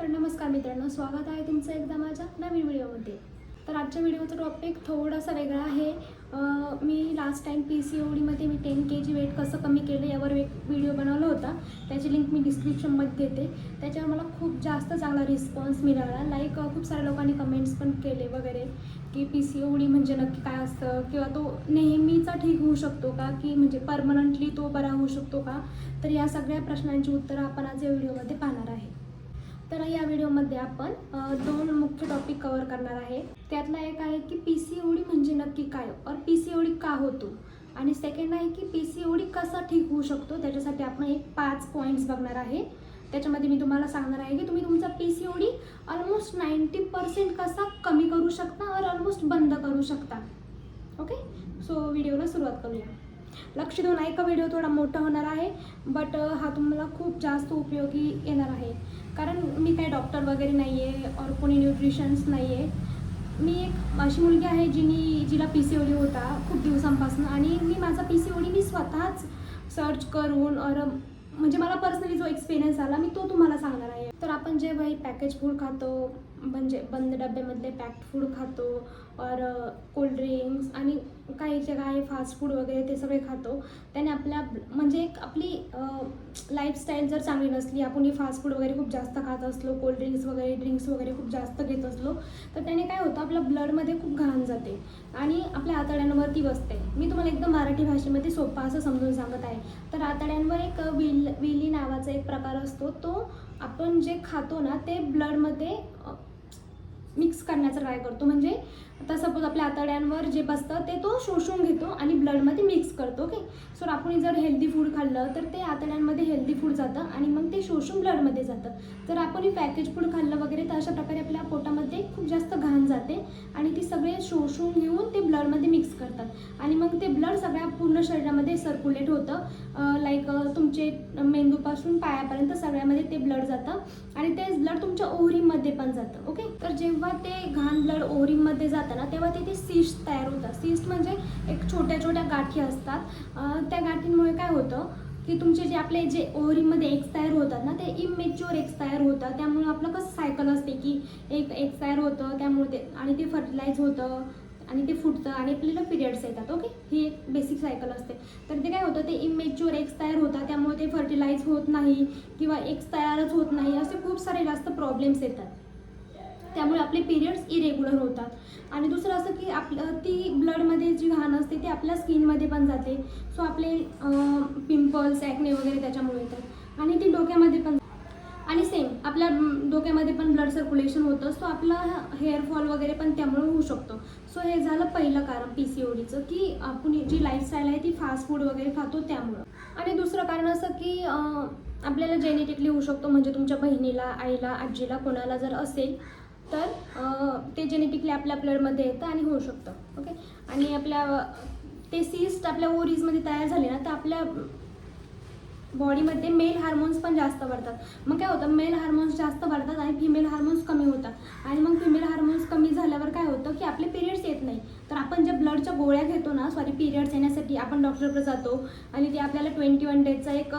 तर नमस्कार मित्रांनो, स्वागत आहे तुमचं एकदा माझ्या नवीन व्हिडिओमध्ये. तर आजच्या व्हिडिओचा टॉपिक थोडासा वेगळा आहे. मी लास्ट टाईम PCODमध्ये मी 10 kg वेट कसं कमी केलं यावर एक व्हिडिओ बनवला होता. त्याची लिंक मी डिस्क्रिप्शनमध्ये देते. त्याच्यावर मला खूप जास्त चांगला रिस्पॉन्स मिळाला. खूप साऱ्या लोकांनी कमेंट्स पण केले वगैरे की PCOD म्हणजे नक्की काय असतं, किंवा तो नेहमीचा ठीक होऊ शकतो का, की म्हणजे परमनंटली तो बरा होऊ शकतो का. तर या सगळ्या प्रश्नांची उत्तरं आपण आज या व्हिडिओमध्ये पाहणार आहे. तर या व्हिडिओमध्ये आपण दोन मुख्य टॉपिक कव्हर करणार आहे. त्यातला एक आहे की PCOD म्हणजे नक्की काय, और PCOD का होतो, आणि सेकंड आहे की PCOD कसा ठीक होऊ शकतो. त्याच्यासाठी आपण 5 पॉईंट्स बघणार आहे. त्याच्यामध्ये मी तुम्हाला सांगणार आहे की तुम्ही तुमचा PCOD ऑलमोस्ट 90% कसा कमी करू शकता और ऑलमोस्ट बंद करू शकता. ओके, सो व्हिडिओला सुरुवात करूया. लक्ष देऊन ऐका, व्हिडिओ थोडा मोठा होणार आहे, बट हा तुम्हाला खूप जास्त उपयोगी येणार आहे. कारण मी काही डॉक्टर वगैरे नाही आहे और कोणी न्यूट्रिशन्स नाही आहे. मी एक अशी मुलगी आहे जिला PCOD होता खूप दिवसांपासून, आणि मी माझा PCOD मी स्वतःच सर्च करून और म्हणजे मला पर्सनली जो एक्सपिरियन्स आला मी तो तुम्हाला सांगणार आहे. तर आपण जे काही पॅकेज फूड खातो, म्हणजे बंद डब्यामधले पॅक्ड फूड खातो, और कोल्ड्रिंक्स आणि काही जे काही फास्ट फूड वगैरे ते सगळे खातो, त्याने म्हणजे आपली लाईफस्टाईल जर चांगली नसली, आपण ही फास्ट फूड वगैरे खूप जास्त खात असलो, कोल्ड्रिंक्स वगैरे ड्रिंक्स वगैरे खूप जास्त घेत असलो, तर त्याने काय होतं, आपल्या ब्लडमध्ये खूप घाण जाते आणि आपल्या आतड्यांवरती बसते. मी तुम्हाला एकदम मराठी भाषेमध्ये सोपं असं समजून सांगत आहे. तर आतड्यांवर एक विली नावाचा एक प्रकार असतो. तो आपण जे खातो ना ते ब्लडमध्ये मिक्स करण्याचा ट्राय करतो. म्हणजे आता सपोज आपल्या आतड्यांवर जे बसतं ते तो शोषून घेतो आणि ब्लडमध्ये मिक्स करतो. ओके, सो आपण जर हेल्दी फूड खाल्लं तर ते आतड्यांमध्ये हेल्दी फूड जातं आणि मग ते शोषून ब्लडमध्ये जातं. जर आपण पॅकेज फूड खाल्लं वगैरे तर अशा प्रकारे आपल्या पोटामध्ये खूप जास्त घाण जाते आणि ती सगळे शोषून घेऊन ते ब्लडमध्ये मिक्स करतात आणि मग ते ब्लड सगळ्या पूर्ण शरीरामध्ये सर्क्युलेट होतं. तुमचे मेंदूपासून पायापर्यंत सगळ्यामध्ये ते ब्लड जातं आणि तेच ब्लड तुमच्या ओव्हरीमध्ये पण जातं. ओके, तर जेव्हा ते घाण ब्लड ओव्हरीमध्ये जातं ना, तेव्हा तिथे सिस्ट तयार होतात. सिस्ट म्हणजे एक छोट्या छोट्या गाठी असतात. त्या गाठींमुळे काय होतं की तुमचे जे ओव्हरीमध्ये एग्स तयार होतात ना, ते इमॅच्युअर एग्स तयार होतात. त्यामुळे आपलं कसं सायकल असते की एक एग्स तयार होतं, त्यामुळे ते फर्टिलाइज होतं आणि ते फुटतं आणि आपल्याला पिरियड्स येतात. ओके, ही एक बेसिक सायकल असते. तर ते काय होतं, ते इमॅच्युअर एग्स तयार होतात, त्यामुळे ते फर्टिलाइज होत नाही किंवा एग्स तयारच होत नाही, असे खूप सारे जास्त प्रॉब्लेम्स येतात. त्यामुळे आपले पिरियड्स इरेग्युलर होतात. आणि दुसरं असं की ती ब्लडमध्ये जी घाण असते ती आपल्या स्किनमध्ये पण जाते. सो आपले पिंपल्स, ॲक्ने वगैरे त्याच्यामुळे येतात. आणि ती डोक्यामध्ये पण, आणि सेम आपल्या डोक्यामध्ये पण ब्लड सर्क्युलेशन होतं. सो आपला हेअरफॉल वगैरे पण त्यामुळे होऊ शकतो. सो हे झालं पहिलं कारण PCODचं, की आपण जी लाईफस्टाईल आहे ती फास्ट फूड वगैरे खातो त्यामुळं. आणि दुसरं कारण असं की आपल्याला जेनेटिकली होऊ शकतो. म्हणजे तुमच्या बहिणीला, आईला, आजीला कोणाला जर असेल तर ते जेनेटिकली आपल्या ब्लडमध्ये येतं आणि होऊ शकतं. ओके, आणि ते सिस्ट आपल्या ओव्हरीजमध्ये तयार झाले ना, तर आपल्या बॉडीमध्ये मेल हार्मोन्स पण जास्त वाढतात. मग काय होतं, मेल हार्मोन्स जास्त वाढतात आणि फिमेल हार्मोन्स कमी होतात. आणि मग फिमेल हार्मोन्स कमी झाल्यावर काय होतं की आपले पिरियड्स येत नाही. तर आपण ज्या ब्लडच्या गोळ्या घेतो ना, पिरियड्स येण्यासाठी आपण डॉक्टरकडे जातो आणि ते आपल्याला 21 डेजचा एक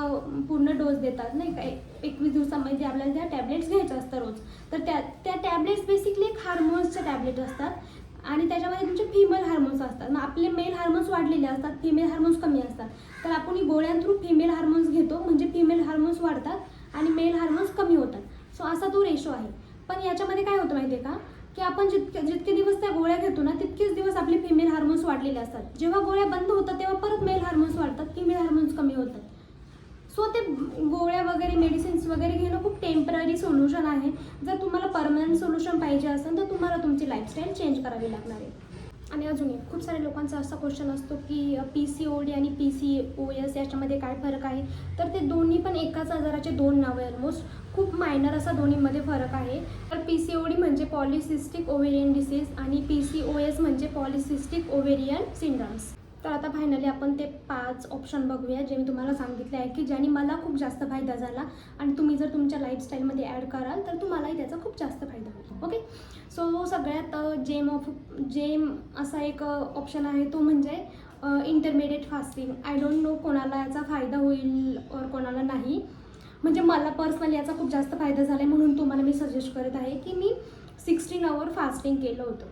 पूर्ण डोस देतात नाही का. 21 दिवसामध्ये आपल्याला त्या टॅबलेट्स घ्यायच्या असतात रोज. तर त्या टॅबलेट्स बेसिकली एक हार्मोन्सच्या टॅबलेट असतात आणि त्याच्यामध्ये तुमचे फिमेल हार्मोन्स असतात. मग आपले मेल हार्मोन्स वाढलेले असतात, फिमेल हार्मोन्स कमी असतात. तर आपण ही गोळ्यां थ्रू फिमेल हार्मोन्स घेतो, म्हणजे फिमेल हार्मोन्स वाढतात आणि मेल हार्मोन्स कमी होतात. सो असा तो रेशो आहे. पण याच्यामध्ये काय होतं माहिती आहे का, की आपण जितके दिवस त्या गोळ्या घेतो ना तितकेच दिवस आपले फिमेल हार्मोन्स वाढलेले असतात. जेव्हा गोळ्या बंद होतात तेव्हा परत मेल हार्मोन्स वाढतात, फिमेल हार्मोन्स कमी होतात. सो ते गोळ्या वगैरे, मेडिसिन्स वगैरे घेणं खूप टेम्पररी सोल्युशन आहे. जर तुम्हाला परमनंट सोल्युशन पाहिजे असेल तर तुम्हाला तुमची लाईफस्टाईल चेंज करावी लागणार आहे. आणि अजून एक खूप साऱ्या लोकांचा असा क्वेश्चन असतो की PCOD आणि PCOS याच्यामध्ये काय फरक आहे. तर ते दोन्ही पण एकाच आजाराचे दोन नावे, ऑलमोस्ट खूप मायनर असा दोन्हीमध्ये फरक आहे. तर PCOD म्हणजे पॉलिसिस्टिक ओव्हेरियन डिसीज आणि PCOS म्हणजे पॉलिसिस्टिक ओव्हेरियन सिंड्रोम्स. तर आता फायनली आपण ते 5 ऑप्शन बघूया जे मी तुम्हाला सांगितले आहे, की ज्याने मला खूप जास्त फायदा झाला आणि तुम्ही जर तुमच्या लाईफस्टाईलमध्ये ॲड कराल तर तुम्हालाही त्याचा खूप जास्त फायदा होईल. ओके, सो सगळ्यात जेम असा एक ऑप्शन आहे, तो म्हणजे intermediate fasting. I don't know कोणाला याचा फायदा होईल और कोणाला नाही. म्हणजे मला पर्सनली याचा खूप जास्त फायदा झाला आहे, म्हणून तुम्हाला मी सजेस्ट करत आहे की मी 16 आवर फास्टिंग केलं होतं.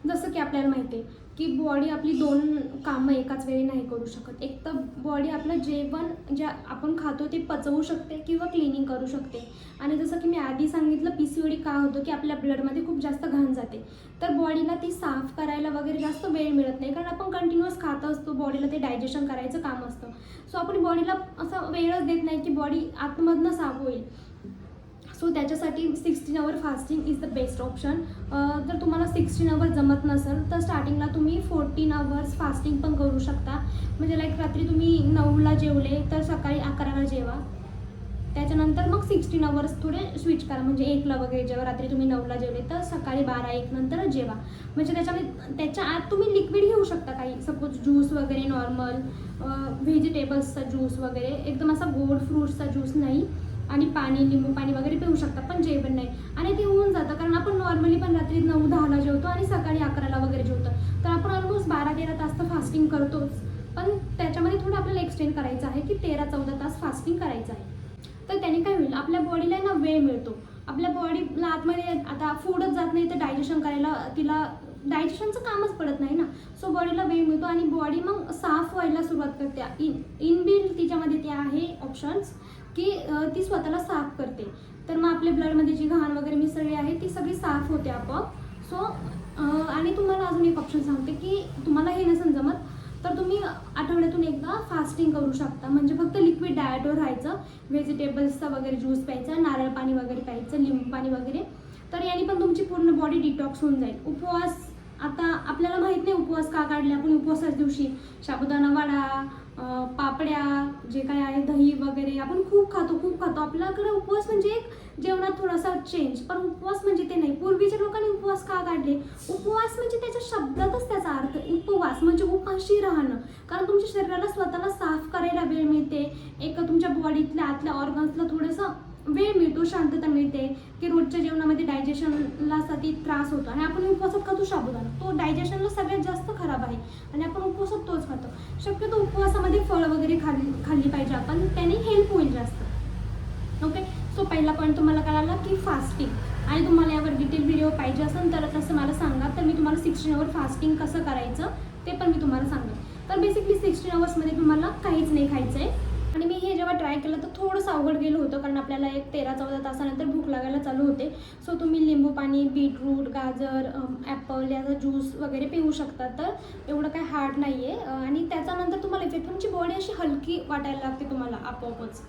जसं की आपल्याला माहिती आहे की बॉडी आपली 2 कामं एकाच वेळी नाही करू शकत. एक तर बॉडी आपलं जेवण जे आपण खातो ते पचवू शकते किंवा क्लिनिंग करू शकते. आणि जसं की मी आधी सांगितलं PCOD का होतं की आपल्या ब्लडमध्ये खूप जास्त घाण जाते, तर बॉडीला ती साफ करायला वगैरे जास्त वेळ मिळत नाही, कारण आपण कंटिन्युअस खात असतो, बॉडीला ते डायजेशन करायचं काम असतं. सो आपण बॉडीला असा वेळच देत नाही की बॉडी आतमधनं साफ होईल. सो त्याच्यासाठी 16 hour fasting is the best option. जर तुम्हाला 16 आवर जमत नसेल तर स्टार्टिंगला तुम्ही 14 आवर्स फास्टिंग पण करू शकता. म्हणजे लाईक रात्री तुम्ही 9ला जेवले तर सकाळी 11ला जेवा. त्याच्यानंतर मग 16 आवर्स थोडे स्विच करा, म्हणजे 1ला वगैरे जेव्हा रात्री तुम्ही 9ला जेवले तर सकाळी 12-1 नंतर जेवा. म्हणजे त्याच्या आत तुम्ही लिक्विड घेऊ शकता, काही सपोज ज्यूस वगैरे, नॉर्मल व्हेजिटेबल्सचा ज्यूस वगैरे, एकदम असा गोड फ्रूट्सचा ज्यूस नाही, आणि पाणी, लिंबू पाणी वगैरे पिऊ शकता, पण जेवण नाही. आणि ते होऊन जातं, कारण आपण नॉर्मली पण रात्री 9-10ला जेवतो आणि सकाळी 11ला वगैरे जेवतो, तर आपण ऑलमोस्ट 12-13 तास तर फास्टिंग करतोच. पण त्याच्यामध्ये थोडं आपल्याला एक्सटेंड करायचं आहे की 13-14 तास फास्टिंग करायचं आहे. तर त्याने काय होईल, आपल्या बॉडीला ना वेळ मिळतो. आपल्या बॉडीला आतमध्ये आता फूडच जात नाही तर डायजेशन करायला तिला डायजेशनचं कामच पडत नाही ना. सो बॉडीला वेळ मिळतो आणि बॉडी मग साफ व्हायला सुरुवात करते. इनबिल्ट तिच्यामध्ये ते आहे ऑप्शन्स की ती स्वतःला साफ करते. तर मग आपल्या ब्लडमध्ये जी घाण वगैरे मिसळली आहे ती सगळी साफ होते आपोआप. सो आणि तुम्हाला अजून एक ऑप्शन सांगते की तुम्हाला हे नसेल जमत तर तुम्ही आठवड्यातून एकदा फास्टिंग करू शकता. म्हणजे फक्त लिक्विड डाएटवर राहायचं, व्हेजिटेबल्सचा वगैरे ज्यूस प्यायचा, नारळ पाणी वगैरे प्यायचं, लिंबू पाणी वगैरे. तर याने पण तुमची पूर्ण बॉडी डिटॉक्स होऊन जाईल. उपवास, आता आपल्याला माहीत नाही उपवास का काढले आपण. उपवासाच्या दिवशी साबुदाणा वडा, पापड्या, जे काय आहे दही वगैरे आपण खूप खातो. आपल्याकडे उपवास म्हणजे एक जेवणात थोडासा चेंज, पण उपवास म्हणजे ते नाही. पूर्वीच्या लोकांनी उपवास का काढले? उपवास म्हणजे त्याच्या शब्दातच त्याचा अर्थ, उपवास म्हणजे उपाशी राहणं. कारण तुमच्या शरीराला स्वतःला साफ करायला वेळ मिळते, एक तुमच्या बॉडीतल्या आतल्या ऑर्गन्सला थोडंसं वेळ मिळतो, शांतता मिळते की रोजच्या जेवणामध्ये डायजेशनला साठी त्रास होतो. आणि आपण उपवासात खातो साबुदाणा, तो डायजेशनला सगळ्यात जास्त खराब आहे आणि आपण उपवासात तोच खातो. शक्यतो उपवासामध्ये फळं वगैरे खाल्ली पाहिजे आपण, त्याने हेल्प होईल जास्त. ओके, सो पहिला पॉईंट तुम्हाला कळाला की फास्टिंग. आणि तुम्हाला यावर डिटेल व्हिडिओ पाहिजे असेल तर तसं मला सांगा, तर मी तुम्हाला 16 आवर फास्टिंग कसं करायचं ते पण मी तुम्हाला सांगेन. तर बेसिकली 16 आवर्समध्ये तुम्हाला काहीच नाही खायचं आहे. आणि मी हे जेव्हा ट्राय केलं तर थोडंसं अवघड गेलं होतं, कारण आपल्याला एक 13-14 तासानंतर भूक लागायला चालू होते. सो तुम्ही लिंबू पाणी, बीटरूट, गाजर, ॲपल याचा ज्यूस वगैरे पिऊ शकता. तर एवढं काय हार्ड नाही आहे. आणि त्याच्यानंतर तुम्हाला इफेक्ट, तुमची बॉडी अशी हलकी वाटायला लागते तुम्हाला आपोआपच.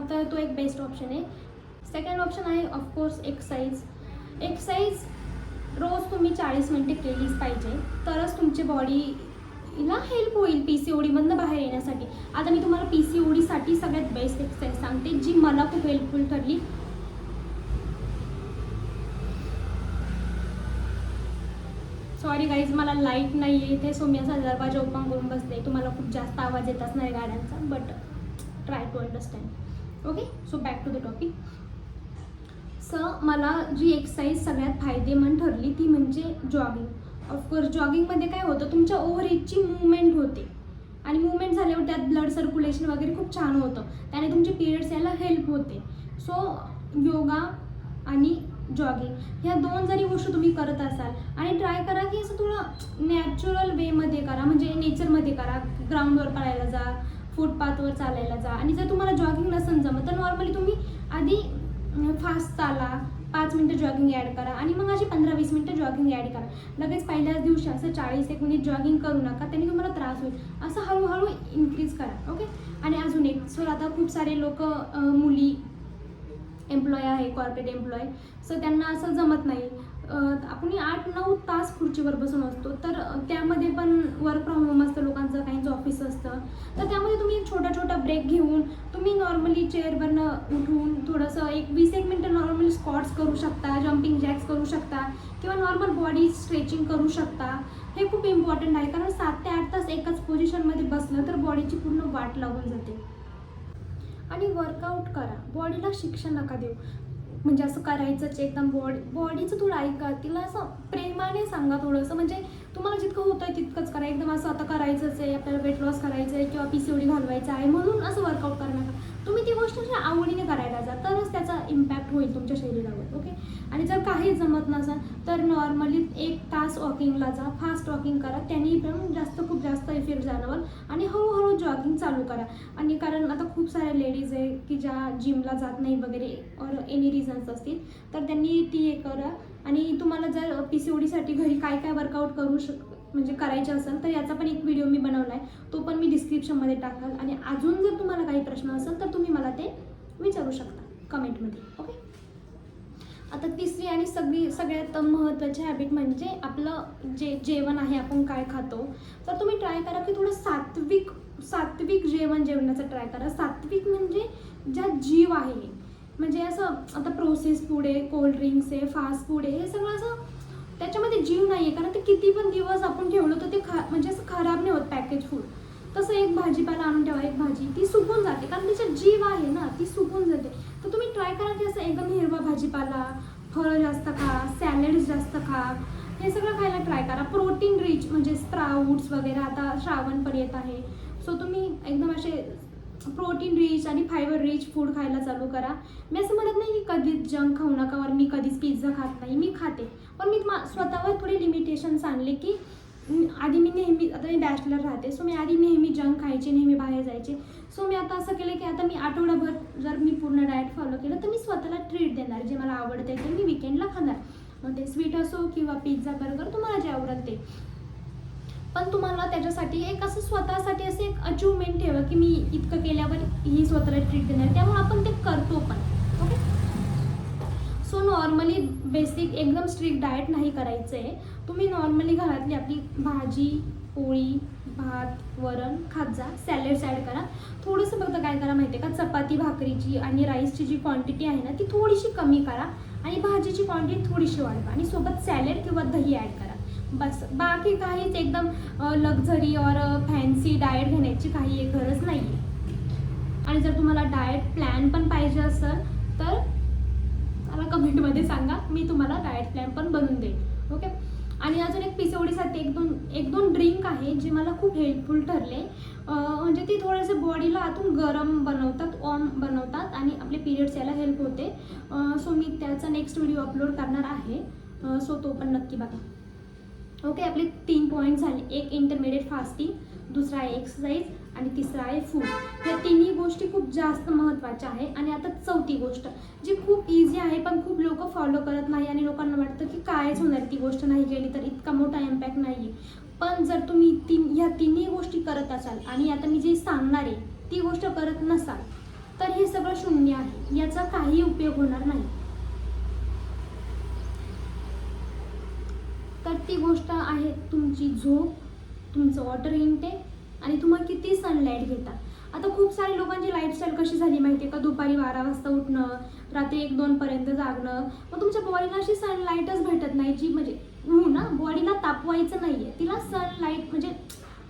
तर तो एक बेस्ट ऑप्शन आहे. सेकंड ऑप्शन आहे ऑफकोर्स एक्सरसाइज रोज तुम्ही 40 मिनिटे केलीच पाहिजे, तरच तुमची बॉडीला हेल्प होईल PCODमधनं बाहेर येण्यासाठी. आता मी तुम्हाला PCODसाठी सगळ्यात बेस्ट एक्सरसाइज सांगते जी मला खूप हेल्पफुल ठरली. सॉरी गाईज, मला लाईट नाही आहे इथे, सो मी असा दरवाजा ओपन करून बसते. तुम्हाला खूप जास्त आवाज येत असणार आहे गाड्यांचा, but try to understand. Okay, so back to the topic. मला जी एक्सरसाइज सगळ्यात फायदेमंद ठरली ती म्हणजे जॉगिंग. ऑफकोर्स जॉगिंगमध्ये काय होतं, तुमच्या ओव्हरहीटची मूवमेंट होते आणि मूवमेंट झाल्यावर त्यात ब्लड सर्क्युलेशन वगैरे खूप छान होतं, त्याने तुमचे पिरियड्स यायला हेल्प होते. सो योगा आणि जॉगिंग ह्या 2 जरी गोष्टी तुम्ही करत असाल, आणि ट्राय करा की असं थोडं नॅचरल वेमध्ये करा, म्हणजे नेचरमध्ये करा. ग्राउंडवर पळायला जा, फुटपाथवर चालायला जा. आणि जर तुम्हाला जॉगिंग नसेल जमत तर नॉर्मली तुम्ही आधी फास्ट चाला, 5 मिनटं जॉगिंग ॲड करा आणि मग अशी 15-20 मिनटं जॉगिंग ॲड करा. लगेच पहिल्याच दिवशी असं 40 मिनिट जॉगिंग करू नका, त्याने तुम्हाला त्रास होईल. असं हळूहळू इन्क्रीज करा. ओके, आणि अजून एक, सो आता खूप सारे लोक मुली एम्प्लॉय आहे, कॉर्पोरेट एम्प्लॉय, सो त्यांना असं जमत नाही. आपण 8-9 तास खुर्चीवर बसून असतो, तर त्यामध्ये पण वर्क फ्रॉम होम असतं लोकांचं, काहींचं ऑफिस असतं, तर त्यामध्ये तुम्ही छोटा ब्रेक घेऊन तुम्ही नॉर्मली चेअरवरनं उठून थोडंसं 20-1 मिनटं नॉर्मली स्क्वॉट्स करू शकता, जम्पिंग जॅक्स करू शकता किंवा नॉर्मल बॉडी स्ट्रेचिंग करू शकता. हे खूप इम्पॉर्टंट आहे, कारण 7 ते 8 तास एकाच पोझिशनमध्ये बसलं तर बॉडीची पूर्ण वाट लागून जाते. आणि वर्कआउट करा, बॉडीला शिक्षा नका देऊ. म्हणजे असं करायचंच एकदम बॉडीचं थोडं ऐका, तिला असं प्रेमाने सांगा थोडंसं. म्हणजे तुम्हाला जितकं होतं आहे तितकंच करा. एकदम असं आता करायचंच आहे, आपल्याला वेट लॉस करायचं आहे किंवा PCOD घालवायचं आहे म्हणून असं वर्कआउट करू नका. तुम्ही ती गोष्ट अशा आवडीने करायला जा, तरच त्याचा इम्पॅक्ट होईल तुमच्या शरीरावर. ओके. आणि जर काहीच जमत नसेल तर नॉर्मली 1 तास वॉकिंगला जा, फास्ट वॉकिंग करा, त्यांनी पण खूप जास्त इफेक्ट जाणवल. आणि हळूहळू जॉगिंग चालू करा. आणि कारण आता खूप साऱ्या लेडीज आहे की ज्या जिमला जात नाही वगैरे और एनी रिझन्स असतील, तर त्यांनी ती हे करा. आणि तुम्हाला जर PCODसाठी घरी काय काय वर्कआउट म्हणजे करायचे असेल तर याचा पण एक व्हिडिओ मी बनवला आहे, तो पण मी डिस्क्रिप्शनमध्ये टाकाल. आणि अजून जर तुम्हाला काही प्रश्न असेल तर तुम्ही मला ते विचारू शकता कमेंटमध्ये. ओके. आता तिसरी आणि सगळ्यात महत्त्वाची हॅबिट म्हणजे आपलं जेवण आहे, आपण काय खातो. तर तुम्ही ट्राय करा की थोडं सात्विक जेवणाचं ट्राय करा. सात्विक म्हणजे ज्या जीव आहे, म्हणजे असं आता प्रोसेस फूड आहे, कोल्ड्रिंक्स आहे, फास्ट फूड आहे, हे सगळं असं त्याच्यामध्ये जीव नाही आहे. कारण ते किती पण दिवस आपण ठेवलं तर ते म्हणजे असं खराब नाही होत पॅकेज फूड. तसं एक भाजीपाला आणून ठेवा, एक भाजी ती सुकून जाते कारण त्याच्यात जीव आहे ना, ती सुकून जाते. तर तुम्ही ट्राय करा की असं एकदम हिरवा भाजीपाला, फळं जास्त खा, सॅलड्स जास्त खा, हे सगळं खायला ट्राय करा. प्रोटीन रिच म्हणजे स्प्राउट्स वगैरे, आता श्रावण पण येत आहे, सो तुम्ही एकदम असे प्रोटीन रिच आणि फायबर रिच फूड खायला चालू करा. मी असं म्हणत नाही की कधीच जंक खाऊ नका, वर मी कधीच पिझ्झा खात नाही, मी खाते. पण मी स्वतःवर थोडे लिमिटेशन्स आणले की आधी मी नेहमी, आता मी बॅचलर राहते, सो मी आधी नेहमी जंक खायचे, नेहमी बाहेर जायचे. सो मी आता असं केलं की आता मी आठवडाभर जर मी पूर्ण डाएट फॉलो केलं तर मी स्वतःला ट्रीट देणार, जे मला आवडते ते मी विकेंडला खाणार. मग ते स्वीट असो किंवा पिझ्झा, बर्गर, तुम्हाला जे आवडेल ते. पण तुम्हाला त्याच्यासाठी एक असं स्वतःसाठी असं एक अचिव्हमेंट ठेवा की मी इतकं केल्यावर ही स्वतःला ट्रीट देणार, त्यामुळे आपण ते करतो पण. ओके. सो नॉर्मली बेसिक एकदम स्ट्रिक्ट डाएट नाही करायचं आहे. तुम्ही नॉर्मली घरातली आपली भाजी, पोळी, भात, वरण खात जा, सॅलड्स ॲड करा. थोडंसं फक्त काय करा माहिती आहे का, चपाती भाकरीची आणि राईसची जी क्वांटिटी आहे ना ती थोडीशी कमी करा आणि भाजीची क्वांटिटी थोडीशी वाढवा आणि सोबत सॅलड किंवा दही ॲड करा. बस. बाकी काहीच एकदम लक्झरी और फॅन्सी डाएट घेण्याची काही गरज नाही आहे. आणि जर तुम्हाला डाएट प्लॅन पण पाहिजे असेल तर मला कमेंटमध्ये सांगा, मी तुम्हाला डाएट प्लॅन पण बनवून देईन. ओके. आणि अजून एक PCODसाठी एक दोन ड्रिंक आहे जे मला खूप हेल्पफुल ठरले. म्हणजे ती थोडंसं बॉडीला आतून गरम बनवतात, वॉर्म बनवतात आणि आपले पिरियड्स यायला हेल्प होते. सो मी त्याचा नेक्स्ट व्हिडिओ अपलोड करणार आहे, सो तो पण नक्की बघा. ओके. आपले 3 पॉईंट झाले. एक इंटरमिडिएट फास्टिंग, दुसरा आहे एक्सरसाइज आणि तिसरा आहे फूड. या तिन्ही गोष्टी खूप जास्त महत्त्वाच्या आहे. आणि आता चौथी गोष्ट जी खूप इझी आहे पण खूप लोक फॉलो करत नाही आणि लोकांना वाटतं की कायच होणार, ती गोष्ट नाही केली तर इतका मोठा इम्पॅक्ट नाही आहे. पण जर तुम्ही ह्या तिन्ही गोष्टी करत असाल आणि आता मी जे सांगणार आहे ती गोष्ट करत नसाल तर हे सगळं शून्य आहे, याचा काही उपयोग होणार नाही. तर ती गोष्ट आहे तुमची झोप, तुमचं वॉटर इनटेक आणि तुम्ही किती सनलाईट घेता. आता खूप साऱ्या लोकांची लाईफस्टाईल कशी झाली माहिती आहे का, दुपारी 12 वाजता उठणं, रात्री 1-2 पर्यंत जागणं. मग तुमच्या बॉडीला अशी सनलाईटच भेटत नाही, जी म्हणजे ना बॉडीला तापवायचं नाही आहे, तिला सनलाईट म्हणजे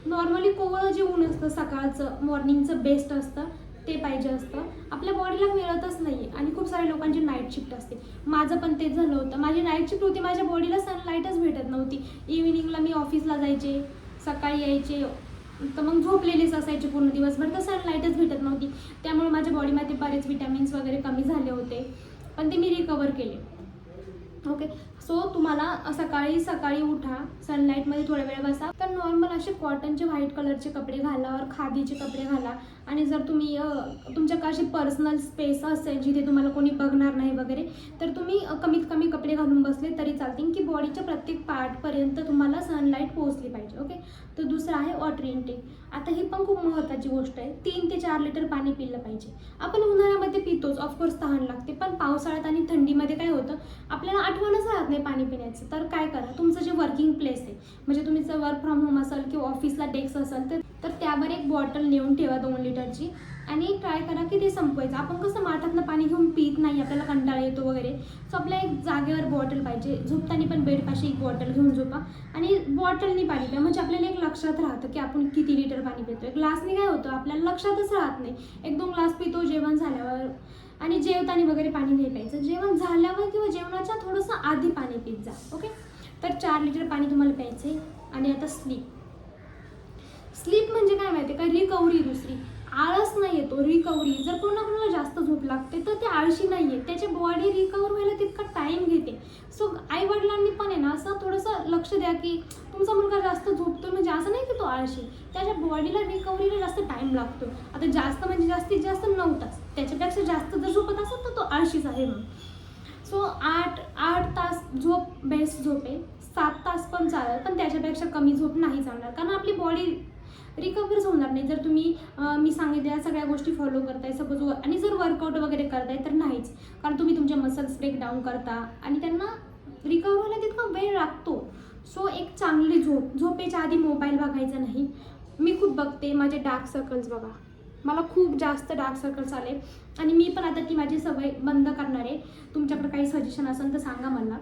नॉर्मली कोवळं जे ऊन असतं सकाळचं, मॉर्निंगचं बेस्ट असतं ते पाहिजे असतं, आपल्या बॉडीला मिळतच नाही आहे. आणि खूप साऱ्या लोकांची नाईट शिफ्ट असते, माझं पण तेच झालं होतं. माझी नाईट शिफ्ट होती, माझ्या बॉडीला सनलाईटच भेटत नव्हती. इव्हिनिंगला मी ऑफिसला जायचे, सकाळी यायचे, तर मग झोपलेलीच असायची पूर्ण दिवसभर, तर सनलाईटच भेटत नव्हती. त्यामुळे माझ्या बॉडीमध्ये बरेच विटॅमिन्स वगैरे कमी झाले होते, पण ते मी रिकवर केले. ओके. सो तुम्हाला सकाळी उठा, सनलाईटमध्ये थोडा वेळ बसा. तर नॉर्मल असे कॉटनचे व्हाईट कलरचे कपडे घाला और खादीचे कपडे घाला. आणि जर तुम्ही तुमच्याकडे अशी पर्सनल स्पेस असेल जिथे तुम्हाला कोणी बघणार नाही वगैरे, तर तुम्ही कमीत कमी कपडे घालून बसले तरी चालतील की बॉडीच्या प्रत्येक पार्टपर्यंत तुम्हाला सनलाईट पोहोचली पाहिजे. ओके. तर दुसरं आहे वॉटर इनटेक. आता ही पण खूप महत्त्वाची गोष्ट आहे. 3 ते 4 लिटर पाणी पिलं पाहिजे. आपण उन्हाळ्यामध्ये पितोच, ऑफकोर्स तहान लागते, पण पावसाळ्यात आणि थंडीमध्ये काय होतं, आपल्याला आठवणच राहत नाही पाणी पिण्याचं. तर काय करा, तुमचं जे वर्किंग प्लेस आहे, म्हणजे तुमचं वर्क फ्रॉम होम असेल किंवा ऑफिसला डेस्क असेल तर त्यावर एक बॉटल नेऊन ठेवा 2 लिटरची आणि ट्राय करा की ते संपवायचं. आपण कसं माठातनं पाणी घेऊन पित नाही, आपल्याला कंटाळा येतो वगैरे, सो आपल्या एक जागेवर बॉटल पाहिजे. झोपताना पण बेडपाशी एक बॉटल घेऊन झोपा आणि बॉटलनी पाणी प्या, म्हणजे आपल्याला एक लक्षात राहतं की आपण किती लिटर पाणी पितोय. ग्लासने काय होतं, आपल्याला लक्षातच राहत नाही. 1-2 ग्लास पितो जेवण झाल्यावर, आणि जेवताना वगैरे पाणी नाही प्यायचं. जेवण झाल्यावर किंवा जेवणाच्या थोडंसं आधी पाणी पित जा. ओके. तर 4 लिटर पाणी तुम्हाला प्यायचं आहे. आणि आता स्लीप म्हणजे काय माहिती आहे का, रिकव्हरी दुसरी. आळस नाही येतो, रिकव्हरी. जर कोणाला जास्त झोप लागते तर ते आळशी नाही आहे, त्याची बॉडी रिकवर व्हायला तितका टाईम घेते. सो आईवडिलांनी पण आहे ना असं थोडंसं लक्ष द्या की तुमचा मुलगा जास्त झोपतो म्हणजे असं नाही की तो आळशी, त्याच्या बॉडीला रिकव्हरीला जास्त टाईम लागतो. आता जास्त म्हणजे जास्तीत जास्त 9 तास, त्याच्यापेक्षा जास्त जर झोपत असेल तर तो आळशीच आहे मग. सो 8 तास झोप बेस्ट झोप आहे. 7 तास पण चालेल, पण त्याच्यापेक्षा कमी झोप नाही चालणार, कारण आपली बॉडी रिकव्हरच होणार नाही जर तुम्ही मी सांगितलेल्या सगळ्या गोष्टी फॉलो करताय सपोज. आणि जर वर्कआउट वगैरे करताय तर नाहीच, कारण तुम्ही तुमचे मसल्स ब्रेक डाऊन करता आणि त्यांना रिकव्हर व्हायला तितका वेळ लागतो. सो एक चांगली झोपेच्या आधी मोबाईल बघायचा नाही. मी खूप बघते, माझे डार्क सर्कल्स बघा, मला खूप जास्त डार्क सर्कल्स आले आणि मी पण आता ती माझी सवय बंद करणार आहे. तुमच्याकडे काही सजेशन असेल तर सांगा मला.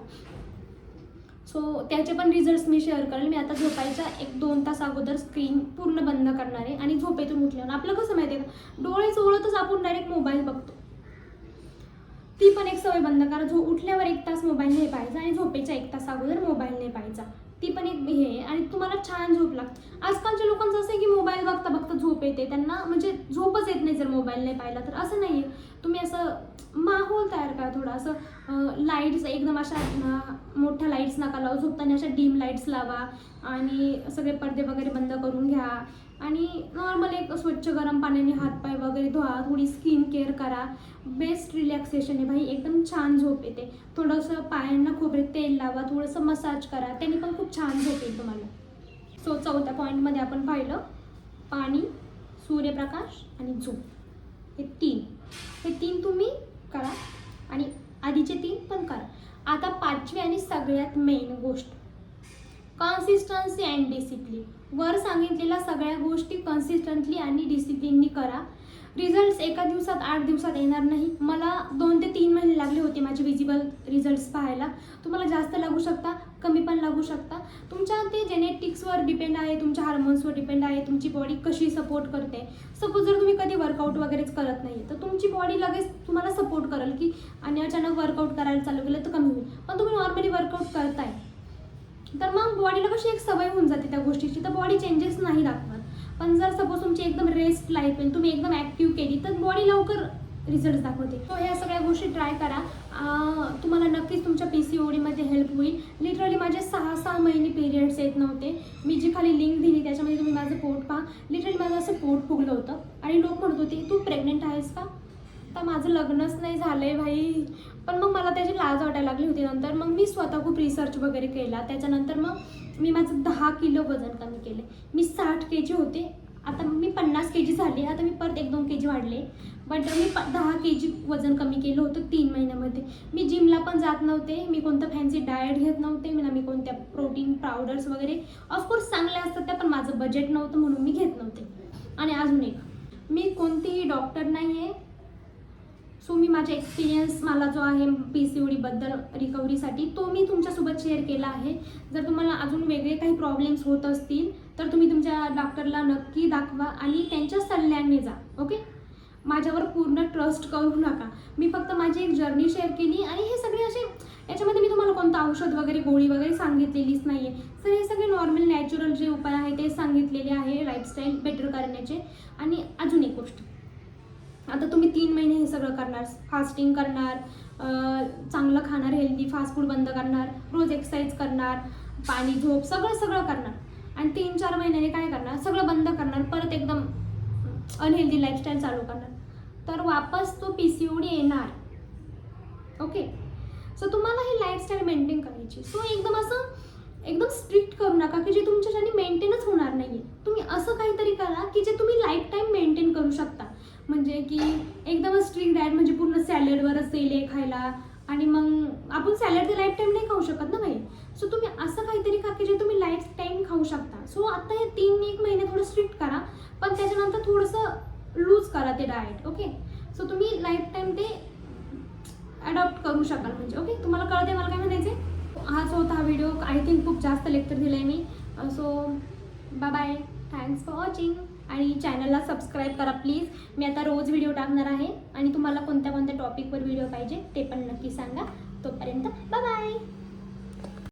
सो त्याचे पण रिझल्ट्स मी शेअर करेल. मी आता झोपायच्या 1-2 तास अगोदर स्क्रीन पूर्ण बंद करणार आहे. आणि झोपेतून उठल्यावर आपलं कसं माहिती आहे का, डोळे चोळतच आपण डायरेक्ट मोबाईल बघतो. ती पण एक सवय बंद करा. उठल्यावर 1 तास मोबाईल नाही पाहायचा आणि झोपेच्या 1 तास अगोदर मोबाईल नाही पाहायचा. ती पण एक हे आहे आणि तुम्हाला छान झोप लागते. आजकालच्या लोकांचं असं आहे की मोबाईल बघता बघता झोप येते त्यांना, म्हणजे झोपच येत नाही जर मोबाईल नाही पाहिला तर. असं नाही आहे. तुम्ही असं माहोल तयार करा थोडा, असं लाईट्स एकदम अशा मोठ्या लाईट्स नका लावू, झोपताना अशा डीम लाईट्स लावा आणि सगळे पडदे वगैरे बंद करून घ्या आणि नॉर्मल एक स्वच्छ गरम पाण्याने हातपाय वगैरे धुवा, थोडी स्किन केअर करा. बेस्ट रिलॅक्सेशन आहे भाई, एकदम छान झोप येते. थोडंसं पायांना खोबरे तेल लावा, थोडंसं मसाज करा, त्याने पण खूप छान झोप येईल तुम्हाला. सो 4थ्या पॉईंटमध्ये आपण पाहिलं पाणी, सूर्यप्रकाश आणि झोप, हे 3 तुम्ही करा आणि आधीचे 3 पण करा. आता 5वी आणि सगळ्यात मेन गोष्ट, कन्सिस्टन्सी अँड डिसिप्लिन. वर सांगितलेल्या सगळ्या गोष्टी कन्सिस्टंटली आणि डिसिप्लिननी करा. रिझल्ट्स एका दिवसात 8 दिवसात येणार नाही. मला 2 ते 3 महिने लागले होते माझे विजिबल रिझल्ट्स पाहायला. तुम्हाला जास्त लागू शकता, कमी पण लागू शकता. तुमच्या ते जेनेटिक्सवर डिपेंड आहे, तुमच्या हार्मोन्सवर डिपेंड आहे, तुमची बॉडी कशी सपोर्ट करते. सपोज जर तुम्ही कधी वर्कआउट वगैरेच करत नाही तर तुमची बॉडी लगेच तुम्हाला सपोर्ट करेल की, आणि अचानक वर्कआउट करायला चालू केलं तर कमी होईल. पण तुम्ही नॉर्मली वर्कआउट करताय तर मग बॉडीला कशी एक सवय होऊन जाते त्या गोष्टीची, तर बॉडी चेंजेस नाही दाखवत. पण जर सपोज तुमची एकदम रेस्ट लाईफ आहे, तुम्ही एकदम ॲक्टिव्ह केली तर बॉडी लवकर रिझल्ट दाखवते. सो ह्या सगळ्या गोष्टी ट्राय करा. तुम्हाला नक्कीच तुमच्या PCODमध्ये हेल्प होईल. लिटरली माझे 6 महिने पिरियड्स येत नव्हते. मी जी खाली लिंक दिली त्याच्यामध्ये तुम्ही माझं पोट पहा. लिटरली माझं असं पोट फुगलं होतं आणि लोक म्हणत होते तू प्रेग्नेंट आहेस का. तर माझं लग्नच नाही झालं आहे भाई. पण मग मला त्याची लाज वाटायला लागली होती. नंतर मग मी स्वतः खूप रिसर्च वगैरे केला. त्याच्यानंतर मग मी माझं 10 किलो वजन कमी केले. मी 60 kg होते, आता मी 50 kg झाले. आता मी परत 1-2 kg वाढले, बट मी 10 kg वजन कमी केलं होतं 3 महिन्यामध्ये. मी जिमला पण जात नव्हते, मी कोणतं फॅन्सी डाएट घेत नव्हते, मी कोणत्या प्रोटीन पावडर्स वगैरे ऑफकोर्स चांगल्या असतात त्या, पण माझं बजेट नव्हतं म्हणून मी घेत नव्हते. आणि अजून एक, मी कोणतीही डॉक्टर नाही आहे. सो मी माझा एक्सपिरियन्स मला जो आहे PCODबद्दल रिकव्हरीसाठी तो मी तुमच्यासोबत शेअर केला आहे. जर तुम्हाला अजून वेगळे काही प्रॉब्लेम्स होत असतील तर तुम्ही तुमच्या डॉक्टरला नक्की दाखवा आणि त्यांच्या सल्ल्याने जा. ओके, माझ्यावर पूर्ण ट्रस्ट करू नका. मी फक्त माझी एक जर्नी शेअर केली आणि हे सगळे असे, याच्यामध्ये मी तुम्हाला कोणतं औषध वगैरे गोळी वगैरे सांगितलेलीच नाही आहे. तर हे सगळे नॉर्मल नॅचरल जे उपाय आहे ते सांगितलेले आहे लाईफस्टाईल बेटर करण्याचे. आणि अजून एक गोष्ट, आता तुम्ही 3 महिने हे सगळं करणार, फास्टिंग करणार, चांगलं खाणार, हेल्दी फास्ट फूड बंद करणार, रोज एक्सरसाइज करणार, पाणी झोप सगळं करणार आणि 3-4 महिन्याने काय करणार, सगळं बंद करणार, परत एकदम अनहेल्दी लाईफस्टाईल चालू करणार, तर वापस तो PCOD येणार. ओके, सो तुम्हाला ही लाईफस्टाईल मेंटेन करायची. सो एकदम स्ट्रिक्ट करू नका की जे तुमच्याच्याने मेंटेनच होणार नाही आहे. तुम्ही असं काहीतरी करा की जे तुम्ही लाईफ टाईम मेंटेन करू शकता. म्हणजे की एकदमच स्ट्रिक्ट डाएट म्हणजे पूर्ण सॅलडवरच तेल आहे खायला, आणि मग आपण सॅलड ते लाईफ टाईम नाही खाऊ शकत ना भाई. सो तुम्ही असं काहीतरी खा की जे तुम्ही लाईफ टाईम खाऊ शकता. सो आता हे 3-1 महिने थोडं स्ट्रिक्ट करा, पण त्याच्यानंतर थोडंसं लूज करा ते डाएट. ओके, सो तुम्ही लाईफ टाईम ते अडॉप्ट करू शकाल. म्हणजे ओके, तुम्हाला कळते मला काय म्हणायचं आहे. हाच होता हा व्हिडिओ. आय थिंक खूप जास्त लेक्चर दिलं आहे मी. So bye, thanks for watching. आणि चॅनलला सबस्क्राईब करा प्लीज. मी आता रोज व्हिडिओ टाकणार आहे आणि तुम्हाला कोणत्या टॉपिकवर व्हिडिओ पाहिजे ते पण नक्की सांगा. तोपर्यंत बाय.